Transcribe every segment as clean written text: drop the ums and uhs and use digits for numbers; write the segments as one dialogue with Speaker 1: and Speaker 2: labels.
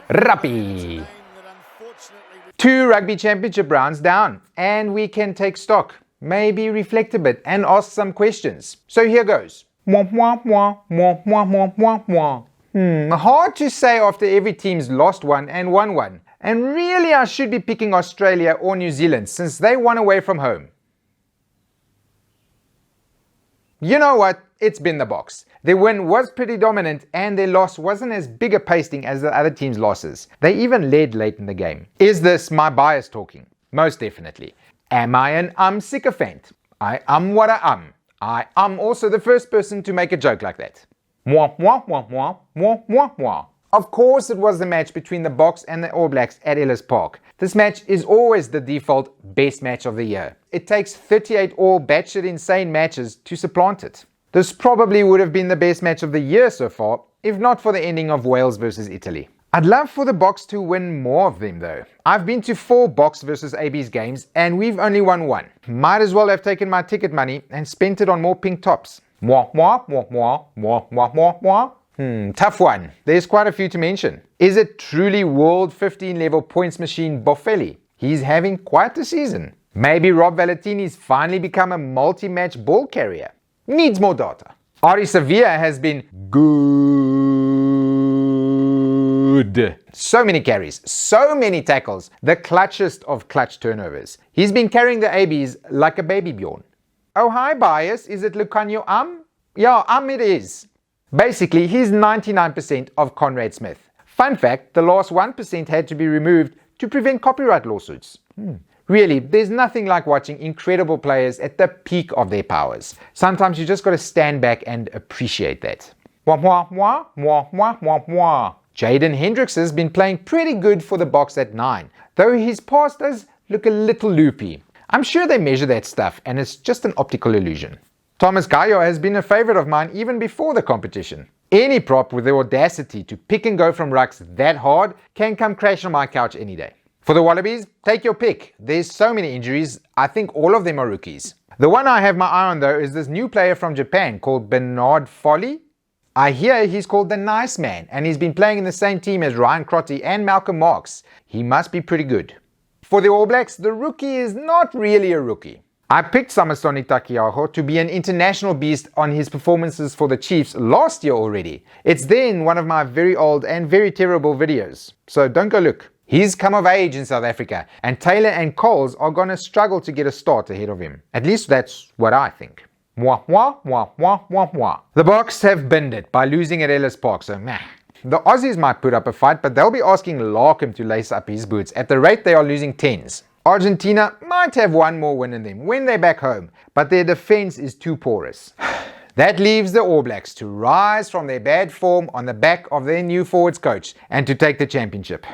Speaker 1: Rugby. 2 rugby championship rounds down, and we can take stock, maybe reflect a bit and ask some questions. So here goes. Hard to say after every team's lost one and won one. And really I should be picking Australia or New Zealand since they won away from home. You know what? It's been the Boks. Their win was pretty dominant and their loss wasn't as big a pasting as the other team's losses. They even led late in the game. Is this my bias talking? Most definitely. Am I an sycophant? I what I am also the first person to make a joke like that. Of course it was the match between the Boks and the All Blacks at Ellis Park. This match is always the default best match of the year. It takes 38 all batshit insane matches to supplant it. This probably would have been the best match of the year so far, if not for the ending of Wales versus Italy. I'd love for the Boks to win more of them though. I've been to 4 Boks versus AB's games and we've only won 1. Might as well have taken my ticket money and spent it on more pink tops. Tough one. There's quite a few to mention. Is it truly world 15 level points machine Boffelli? He's having quite the season. Maybe Rob Valentini's finally become a multi-match ball carrier. Needs more data. Ari Sevilla has been good. So many carries, so many tackles, the clutchest of clutch turnovers. He's been carrying the ABs like a baby Bjorn. Oh hi bias, is it Lucanio Yeah, it is. Basically, he's 99% of Conrad Smith. Fun fact, the last 1% had to be removed to prevent copyright lawsuits. Really, there's nothing like watching incredible players at the peak of their powers. Sometimes you just got to stand back and appreciate that. Jaden Hendricks has been playing pretty good for the Boks at 9, though his pass does look a little loopy. I'm sure they measure that stuff and it's just an optical illusion. Thomas Gaio has been a favorite of mine even before the competition. Any prop with the audacity to pick and go from rucks that hard can come crash on my couch any day. For the Wallabies, take your pick. There's so many injuries, I think all of them are rookies. The one I have my eye on though is this new player from Japan called Bernard Foley. I hear he's called the Nice Man and he's been playing in the same team as Ryan Crotty and Malcolm Marx. He must be pretty good. For the All Blacks, the rookie is not really a rookie. I picked Samisoni Takiaho to be an international beast on his performances for the Chiefs last year already. It's there in one of my very old and very terrible videos, so don't go look. He's come of age in South Africa, and Taylor and Coles are going to struggle to get a start ahead of him. At least that's what I think. The Boks have binned it by losing at Ellis Park, so meh. The Aussies might put up a fight, but they'll be asking Larkham to lace up his boots at the rate they are losing 10s. Argentina might have one more win in them when they're back home, but their defense is too porous. That leaves the All Blacks to rise from their bad form on the back of their new forwards coach and to take the championship.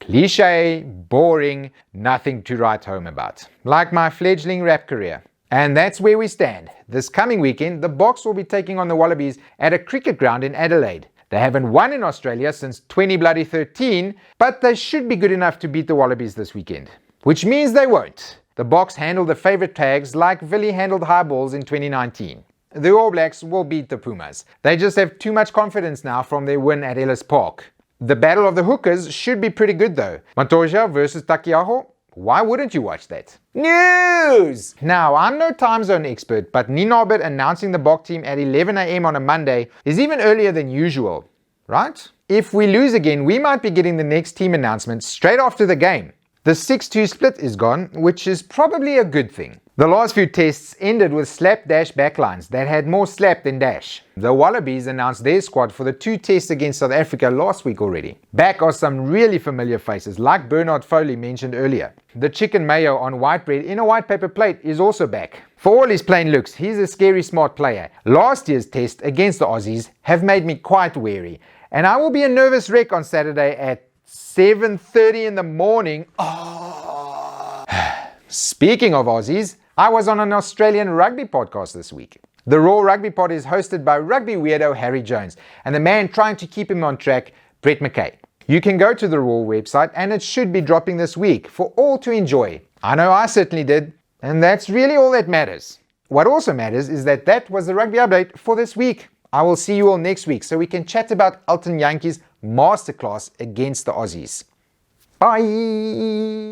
Speaker 1: Cliché, boring, nothing to write home about. Like my fledgling rap career. And that's where we stand. This coming weekend, the Boks will be taking on the Wallabies at a cricket ground in Adelaide. They haven't won in Australia since 2013, but they should be good enough to beat the Wallabies this weekend. Which means they won't. The Boks handle the favourite tags like Villy handled high balls in 2019. The All Blacks will beat the Pumas. They just have too much confidence now from their win at Ellis Park. The battle of the hookers should be pretty good though. Montoya versus Takiaho? Why wouldn't you watch that? News! Now, I'm no time zone expert, but Ninobit announcing the Bok team at 11 AM on a Monday is even earlier than usual, right? If we lose again, we might be getting the next team announcement straight after the game. The 6-2 split is gone, which is probably a good thing. The last few tests ended with slap-dash backlines that had more slap than dash. The Wallabies announced their squad for the 2 tests against South Africa last week already. Back are some really familiar faces like Bernard Foley mentioned earlier. The chicken mayo on white bread in a white paper plate is also back. For all his plain looks, he's a scary smart player. Last year's test against the Aussies have made me quite wary. And I will be a nervous wreck on Saturday at 7:30 in the morning. Speaking of Aussies, I was on an Australian rugby podcast this week. The Raw Rugby Pod is hosted by rugby weirdo Harry Jones and the man trying to keep him on track, Brett McKay. You can go to the Raw website and it should be dropping this week for all to enjoy. I know I certainly did, and that's really all that matters. What also matters is that was the rugby update for this week. I will see you all next week so we can chat about Elton Jantjies' masterclass against the Aussies. Bye!